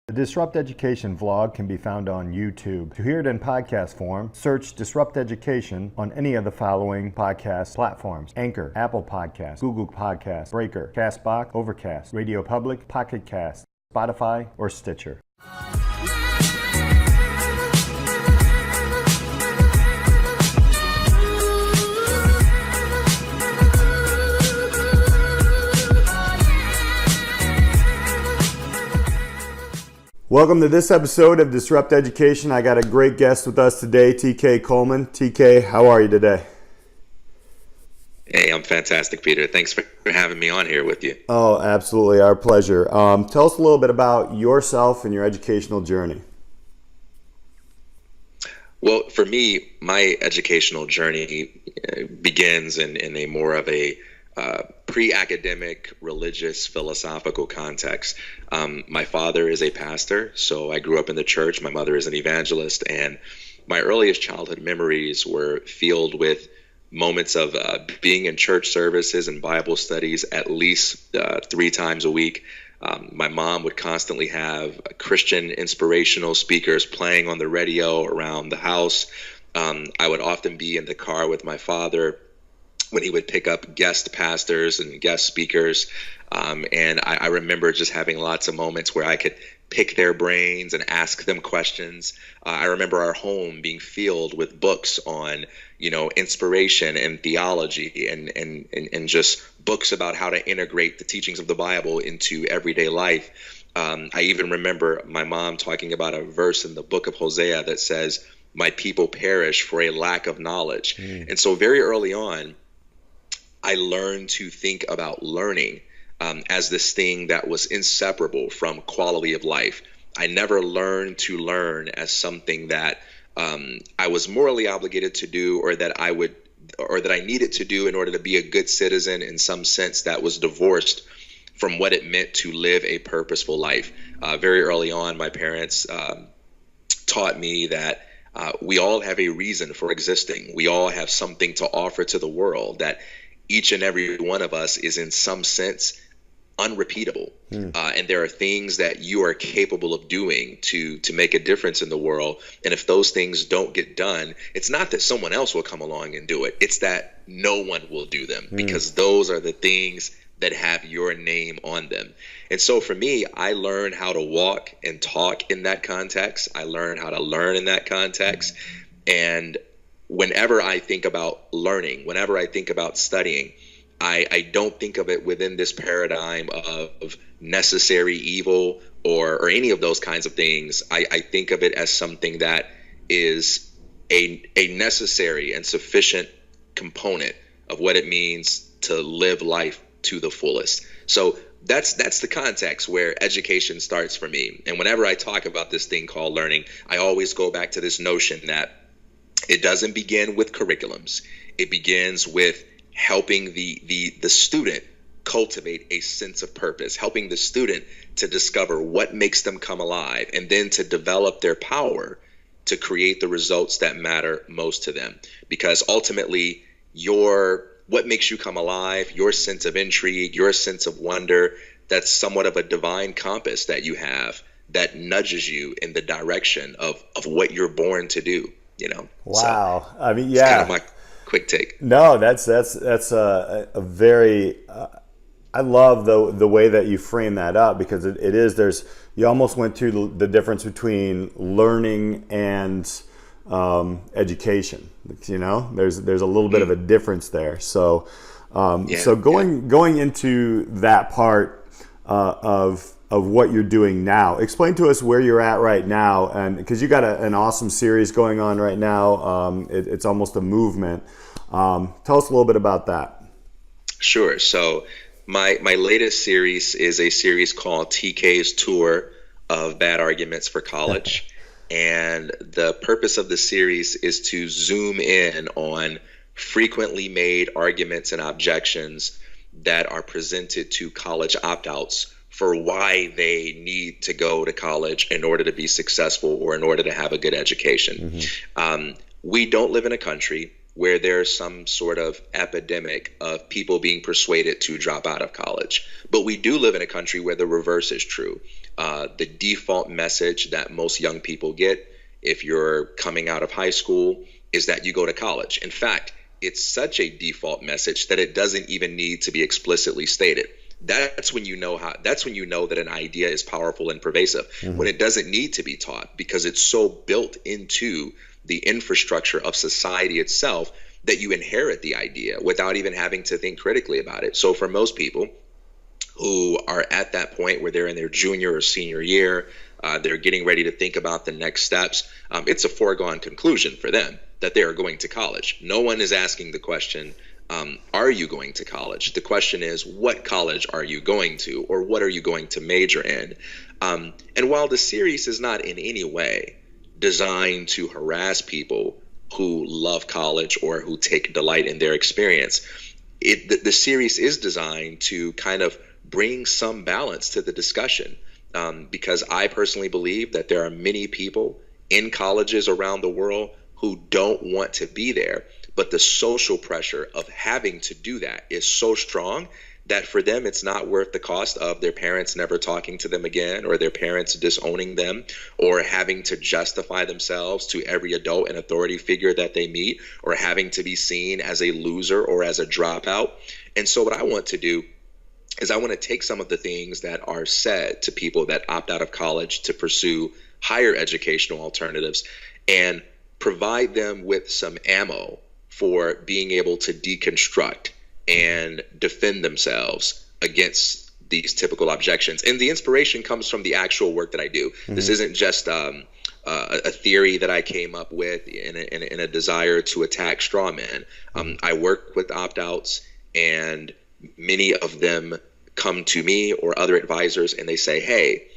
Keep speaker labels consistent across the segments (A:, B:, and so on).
A: The Disrupt Education vlog can be found on YouTube. To hear it in podcast form, search Disrupt Education on any of the following podcast platforms: Anchor, Apple Podcasts, Google Podcasts, Breaker, Castbox, Overcast, Radio Public, Pocket Cast, Spotify, or Stitcher. Welcome to this episode of Disrupt Education. I got a great guest with us today, TK Coleman. TK, how are you today?
B: Hey, I'm fantastic, Peter. Thanks for having me on here with you.
A: Oh, absolutely. Our pleasure. Tell us a little bit about yourself and your educational journey.
B: Well, for me, my educational journey begins in a more of a pre-academic, religious, philosophical context. My father is a pastor, so I grew up in the church. My mother is an evangelist, and my earliest childhood memories were filled with moments of being in church services and Bible studies at least 3 times a week. My mom would constantly have Christian inspirational speakers playing on the radio around the house. I would often be in the car with my father when he would pick up guest pastors and guest speakers. And I remember just having lots of moments where I could pick their brains and ask them questions. I remember our home being filled with books on, inspiration and theology and just books about how to integrate the teachings of the Bible into everyday life. I even remember my mom talking about a verse in the book of Hosea that says, "My people perish for a lack of knowledge." And so very early on, I learned to think about learning as this thing that was inseparable from quality of life. I never learned to learn as something that I was morally obligated to do, or that I needed to do in order to be a good citizen in some sense that was divorced from what it meant to live a purposeful life. Very early on, my parents taught me that we all have a reason for existing. We all have something to offer to the world, that each and every one of us is in some sense unrepeatable. And there are things that you are capable of doing to make a difference in the world. And if those things don't get done, it's not that someone else will come along and do it. It's that no one will do them, because those are the things that have your name on them. And so for me, I learned how to walk and talk in that context. I learned how to learn in that context. And whenever I think about learning, whenever I think about studying, I don't think of it within this paradigm of necessary evil or any of those kinds of things. I think of it as something that is a necessary and sufficient component of what it means to live life to the fullest. So that's the context where education starts for me. And whenever I talk about this thing called learning, I always go back to this notion that it doesn't begin with curriculums. It begins with helping the student cultivate a sense of purpose, helping the student to discover what makes them come alive, and then to develop their power to create the results that matter most to them. Because ultimately, what makes you come alive, your sense of intrigue, your sense of wonder, that's somewhat of a divine compass that you have that nudges you in the direction of what you're born to do.
A: Wow.
B: So
A: I mean,
B: it's kind of my quick take.
A: No, that's a very. I love the way that you frame that up, because it is. You almost went to the difference between learning and education. There's a little bit of a difference there. So going into that part of what you're doing now. Explain to us where you're at right now, and because you got an awesome series going on right now. It's almost a movement. Tell us a little bit about that.
B: Sure. So my latest series is a series called TK's Tour of Bad Arguments for College. And the purpose of the series is to zoom in on frequently made arguments and objections that are presented to college opt-outs for why they need to go to college in order to be successful or in order to have a good education. We don't live in a country where there's some sort of epidemic of people being persuaded to drop out of college. But we do live in a country where the reverse is true. the default message that most young people get if you're coming out of high school is that you go to college. In fact, it's such a default message that it doesn't even need to be explicitly stated. That's when you know that an idea is powerful and pervasive, when it doesn't need to be taught, because it's so built into the infrastructure of society itself that you inherit the idea without even having to think critically about it. So for most people who are at that point where they're in their junior or senior year, they're getting ready to think about the next steps, it's a foregone conclusion for them that they are going to college. No one is asking the question, are you going to college? The question is, what college are you going to, or what are you going to major in? And while the series is not in any way designed to harass people who love college or who take delight in their experience, the series is designed to kind of bring some balance to the discussion, because I personally believe that there are many people in colleges around the world who don't want to be there, but the social pressure of having to do that is so strong that for them it's not worth the cost of their parents never talking to them again, or their parents disowning them, or having to justify themselves to every adult and authority figure that they meet, or having to be seen as a loser or as a dropout. And so what I want to do is I want to take some of the things that are said to people that opt out of college to pursue higher educational alternatives and provide them with some ammo for being able to deconstruct and defend themselves against these typical objections. And the inspiration comes from the actual work that I do. This isn't just a theory that I came up with in a desire to attack straw men. I work with opt-outs, and many of them come to me or other advisors and they say, hey,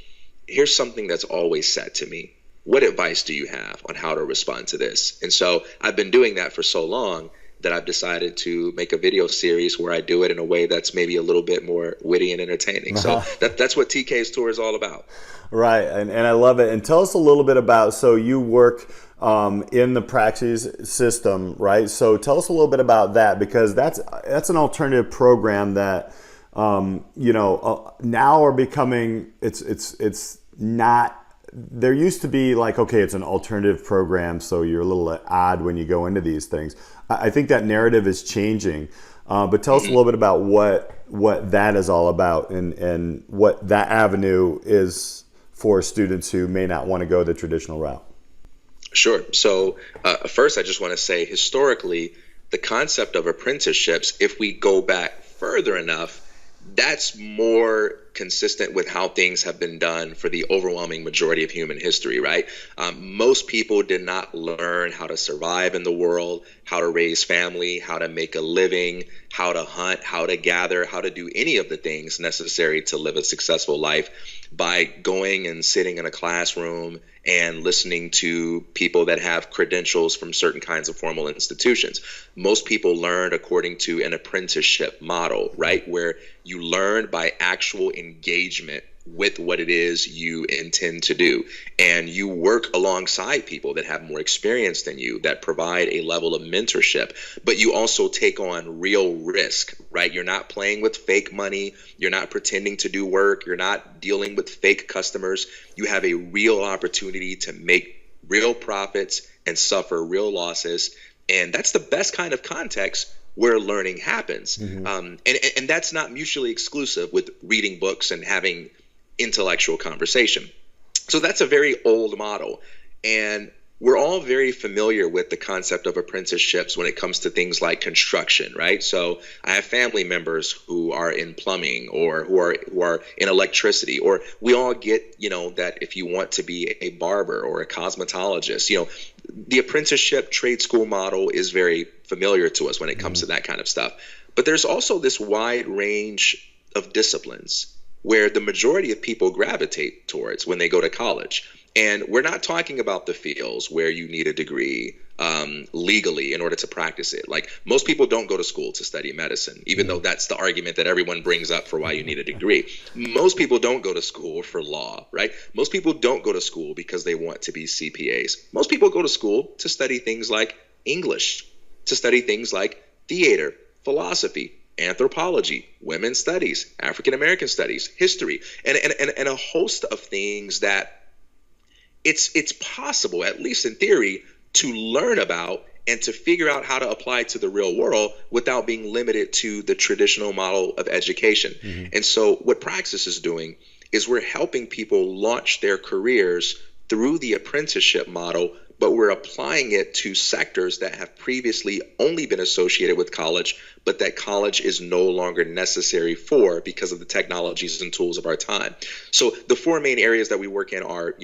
B: here's something that's always said to me. What advice do you have on how to respond to this? And so I've been doing that for so long that I've decided to make a video series where I do it in a way that's maybe a little bit more witty and entertaining. So that's what TK's Tour is all about. Right.
A: And I love it. And tell us a little bit about, so you work in the praxis system, right? So tell us a little bit about that, because that's an alternative program that, now are becoming, it's not, there used to be like, okay, it's an alternative program, so you're a little odd when you go into these things. I think that narrative is changing, but tell us a little bit about what that is all about, and what that avenue is for students who may not want to go the traditional route.
B: Sure. So first, I just want to say, historically, the concept of apprenticeships, if we go back further enough, that's more consistent with how things have been done for the overwhelming majority of human history, right? Most people did not learn how to survive in the world, how to raise family, how to make a living, how to hunt, how to gather, how to do any of the things necessary to live a successful life by going and sitting in a classroom and listening to people that have credentials from certain kinds of formal institutions. Most people learned according to an apprenticeship model, right? Where you learn by actual engagement with what it is you intend to do. And you work alongside people that have more experience than you, that provide a level of mentorship, but you also take on real risk, right? You're not playing with fake money. You're not pretending to do work. You're not dealing with fake customers. You have a real opportunity to make real profits and suffer real losses. And that's the best kind of context where learning happens. And that's not mutually exclusive with reading books and having intellectual conversation. So that's a very old model. And we're all very familiar with the concept of apprenticeships when it comes to things like construction, right? So I have family members who are in plumbing, or who are in electricity, or we all get, that if you want to be a barber or a cosmetologist, the apprenticeship trade school model is very familiar to us when it comes to that kind of stuff. But there's also this wide range of disciplines where the majority of people gravitate towards when they go to college. And we're not talking about the fields where you need a degree legally in order to practice it. Like, most people don't go to school to study medicine, even though that's the argument that everyone brings up for why you need a degree. Most people don't go to school for law, right? Most people don't go to school because they want to be CPAs. Most people go to school to study things like English, to study things like theater, philosophy, anthropology, women's studies, African American studies, history, and a host of things that it's possible, at least in theory, to learn about and to figure out how to apply to the real world without being limited to the traditional model of education. And so what Praxis is doing is we're helping people launch their careers through the apprenticeship model, but we're applying it to sectors that have previously only been associated with college, but that college is no longer necessary for because of the technologies and tools of our time. So the four main areas that we work in are,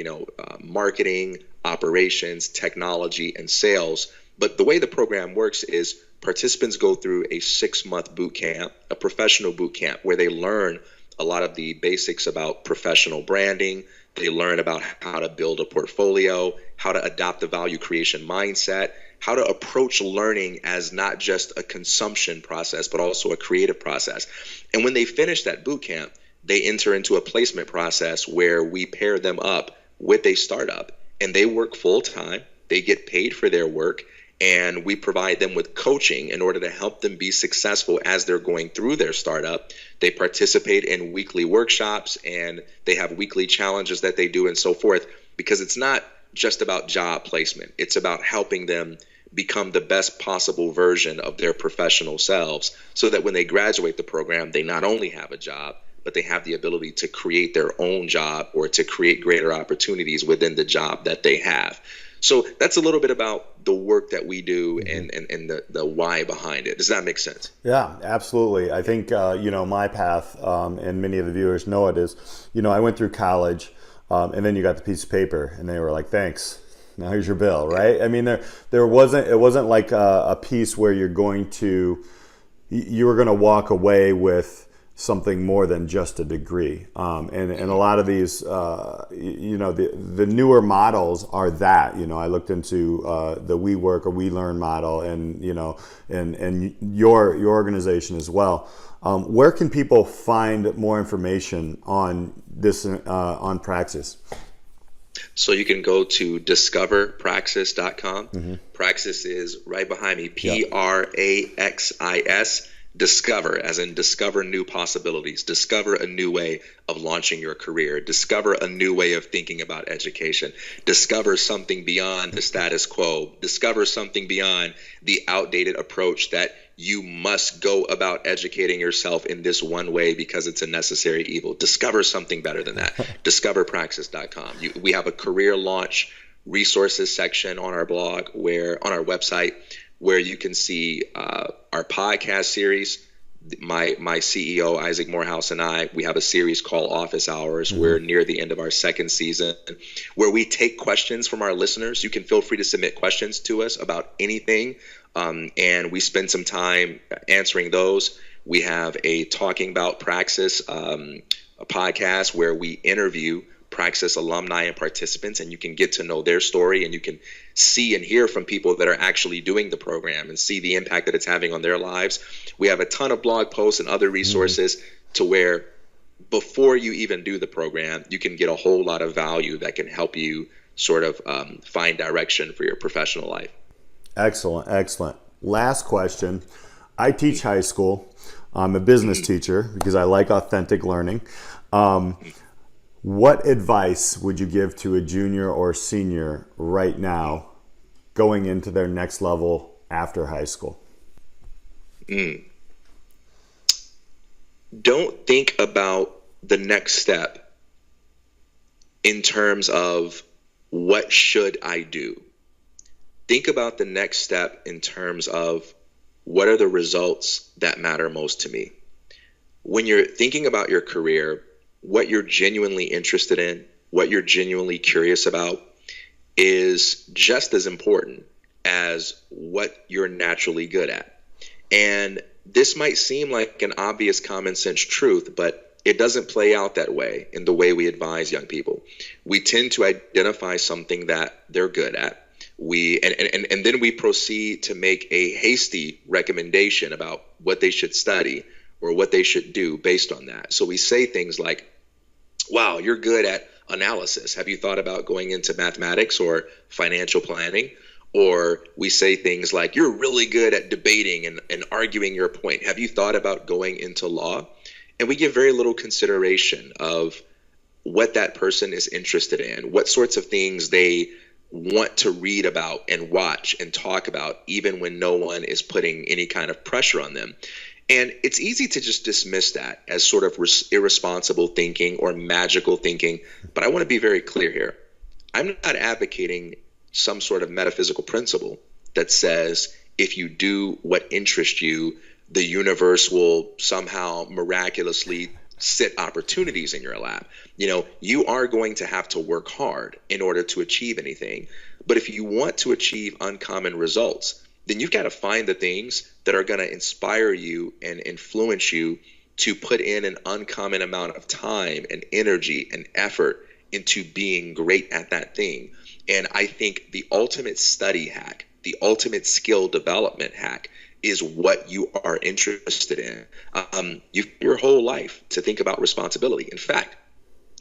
B: marketing, operations, technology, and sales. But the way the program works is participants go through a 6-month boot camp, a professional boot camp, where they learn a lot of the basics about professional branding. They learn about how to build a portfolio, how to adopt the value creation mindset, how to approach learning as not just a consumption process, but also a creative process. And when they finish that boot camp, they enter into a placement process where we pair them up with a startup, and they work full time. They get paid for their work, and we provide them with coaching in order to help them be successful as they're going through their startup. They participate in weekly workshops, and they have weekly challenges that they do and so forth, because it's not just about job placement. It's about helping them become the best possible version of their professional selves, so that when they graduate the program, they not only have a job, but they have the ability to create their own job or to create greater opportunities within the job that they have. So that's a little bit about the work that we do and the why behind it. Does that make sense?
A: Yeah, absolutely. I think, my path, and many of the viewers know it, is, I went through college, and then you got the piece of paper and they were like, thanks, now here's your bill, right? I mean, it wasn't like a piece where you were going to walk away with something more than just a degree. And a lot of these, the newer models are that. I looked into the We Work or We Learn model, and and your organization as well. Where can people find more information on this, on Praxis?
B: So you can go to discoverpraxis.com. Praxis is right behind me, Praxis. Discover, as in discover new possibilities, discover a new way of launching your career, discover a new way of thinking about education, discover something beyond the status quo, discover something beyond the outdated approach that you must go about educating yourself in this one way because it's a necessary evil. Discover something better than that. Discoverpraxis.com. We have a career launch resources section on our blog, on our website, where you can see our podcast series. My CEO, Isaac Morehouse, and we have a series called Office Hours. We're near the end of our second season, where we take questions from our listeners. You can feel free to submit questions to us about anything, and we spend some time answering those. We have a Talking About Praxis a podcast where we interview Praxis alumni and participants, and you can get to know their story, and you can see and hear from people that are actually doing the program and see the impact that it's having on their lives. We have a ton of blog posts and other resources to where before you even do the program, you can get a whole lot of value that can help you sort of find direction for your professional life.
A: Excellent. Last question. I teach high school. I'm a business teacher because I like authentic learning. What advice would you give to a junior or senior right now going into their next level after high school?
B: Don't think about the next step in terms of what should I do. Think about the next step in terms of what are the results that matter most to me. When you're thinking about your career, what you're genuinely interested in, what you're genuinely curious about is just as important as what you're naturally good at. And this might seem like an obvious common sense truth, but it doesn't play out that way in the way we advise young people. We tend to identify something that they're good at. And then we proceed to make a hasty recommendation about what they should study or what they should do based on that. So we say things like, wow, you're good at analysis. Have you thought about going into mathematics or financial planning? Or we say things like, you're really good at debating and arguing your point. Have you thought about going into law? And we give very little consideration of what that person is interested in, what sorts of things they want to read about and watch and talk about, even when no one is putting any kind of pressure on them. And it's easy to just dismiss that as sort of irresponsible thinking or magical thinking. But I want to be very clear here. I'm not advocating some sort of metaphysical principle that says if you do what interests you, the universe will somehow miraculously sit opportunities in your lap. You are going to have to work hard in order to achieve anything. But if you want to achieve uncommon results, then you've got to find the things that are going to inspire you and influence you to put in an uncommon amount of time and energy and effort into being great at that thing. And I think the ultimate study hack, the ultimate skill development hack is what you are interested in. You've your whole life to think about responsibility. In fact,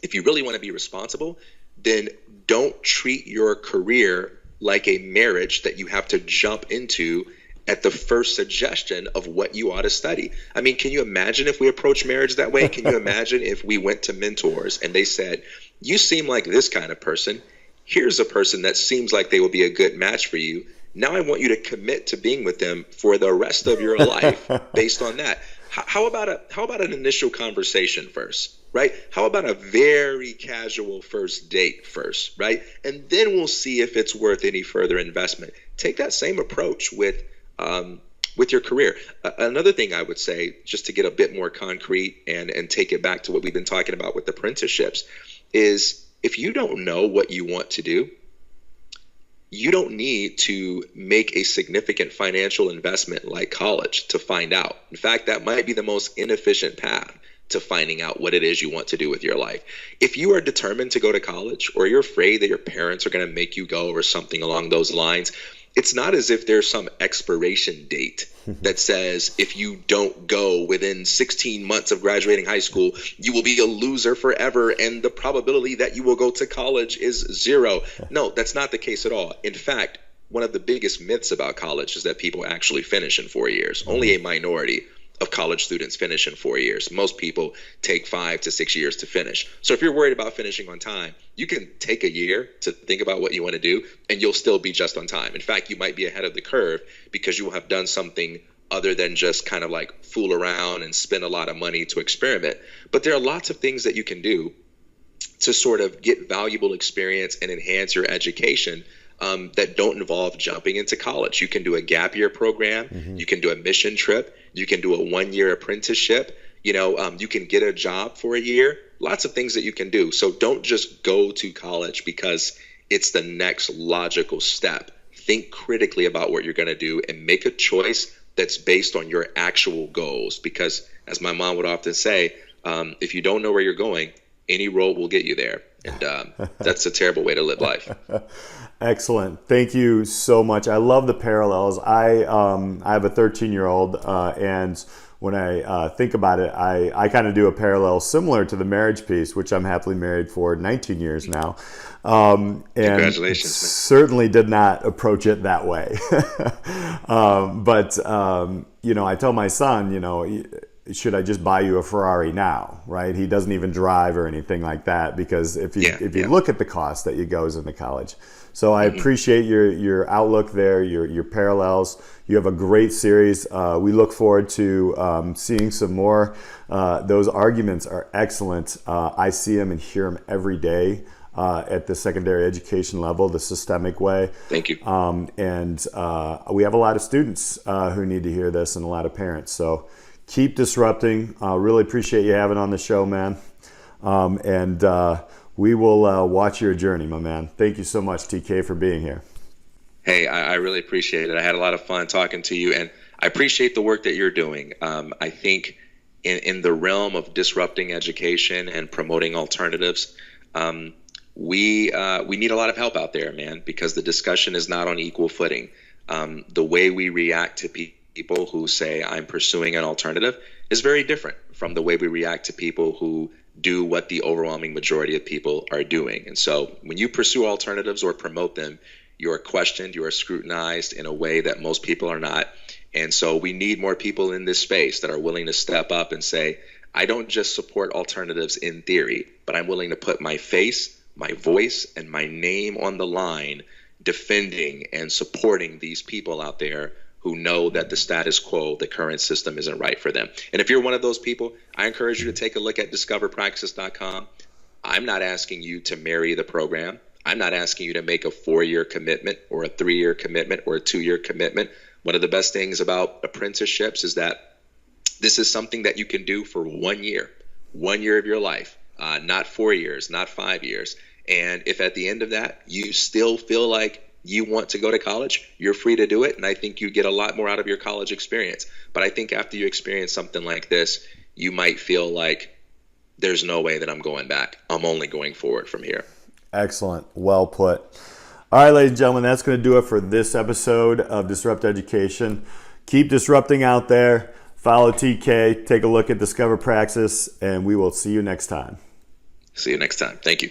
B: if you really want to be responsible, then don't treat your career like a marriage that you have to jump into at the first suggestion of what you ought to study. I mean, can you imagine if we approach marriage that way? Can you imagine if we went to mentors and they said, you seem like this kind of person. Here's a person that seems like they will be a good match for you. Now I want you to commit to being with them for the rest of your life based on that. How about an initial conversation first, right? How about a very casual first date first, right? And then we'll see if it's worth any further investment. Take that same approach with your career. Another thing I would say, just to get a bit more concrete and take it back to what we've been talking about with apprenticeships, is if you don't know what you want to do, you don't need to make a significant financial investment like college to find out. In fact, that might be the most inefficient path to finding out what it is you want to do with your life. If you are determined to go to college, or you're afraid that your parents are going to make you go or something along those lines, it's not as if there's some expiration date that says if you don't go within 16 months of graduating high school, you will be a loser forever and the probability that you will go to college is zero. No, that's not the case at all. In fact, one of the biggest myths about college is that people actually finish in 4 years. Only a minority of college students finish in 4 years. Most people take 5 to 6 years to finish. So if you're worried about finishing on time, you can take a year to think about what you want to do, and you'll still be just on time. In fact, you might be ahead of the curve because you will have done something other than just kind of like fool around and spend a lot of money to experiment. But there are lots of things that you can do to sort of get valuable experience and enhance your education that don't involve jumping into college. You can do a gap year program. You can do a mission trip. You can do a 1-year apprenticeship. You can get a job for a year. Lots of things that you can do. So don't just go to college because it's the next logical step. Think critically about what you're going to do and make a choice that's based on your actual goals. Because as my mom would often say, if you don't know where you're going, any road will get you there. And that's a terrible way to live life.
A: Excellent. Thank you so much. I love the parallels. I have a 13-year-old, and when I think about it, I kind of do a parallel similar to the marriage piece, which I'm happily married for 19 years now. And
B: Congratulations, man.
A: Certainly did not approach it that way. But I tell my son, should I just buy you a Ferrari now, right? He doesn't even drive or anything like that because if you look at the cost that goes into college. So I appreciate your outlook there, your parallels. You have a great series. We look forward to seeing some more. Those arguments are excellent. I see them and hear them every day at the secondary education level, the systemic way.
B: Thank you.
A: And we have a lot of students who need to hear this and a lot of parents. So keep disrupting. Really appreciate you having on the show, man. We will watch your journey, my man. Thank you so much, TK, for being here.
B: Hey, I really appreciate it. I had a lot of fun talking to you, and I appreciate the work that you're doing. I think in the realm of disrupting education and promoting alternatives, we need a lot of help out there, man, because the discussion is not on equal footing. The way we react to people who say, I'm pursuing an alternative, is very different from the way we react to people who do what the overwhelming majority of people are doing. And so when you pursue alternatives or promote them, you are questioned, you are scrutinized in a way that most people are not. And so we need more people in this space that are willing to step up and say, I don't just support alternatives in theory, but I'm willing to put my face, my voice, and my name on the line defending and supporting these people out there who know that the status quo, the current system, isn't right for them. And if you're one of those people, I encourage you to take a look at discoverpraxis.com. I'm not asking you to marry the program. I'm not asking you to make a 4-year commitment or a 3-year commitment or a 2-year commitment. One of the best things about apprenticeships is that this is something that you can do for 1 year of your life, not 4 years, not 5 years. And if at the end of that, you still feel like you want to go to college, you're free to do it. And I think you get a lot more out of your college experience. But I think after you experience something like this, you might feel like there's no way that I'm going back. I'm only going forward from here.
A: Excellent. Well put. All right, ladies and gentlemen, that's going to do it for this episode of Disrupt Education. Keep disrupting out there. Follow TK. Take a look at Discover Praxis, and we will see you next time.
B: See you next time. Thank you.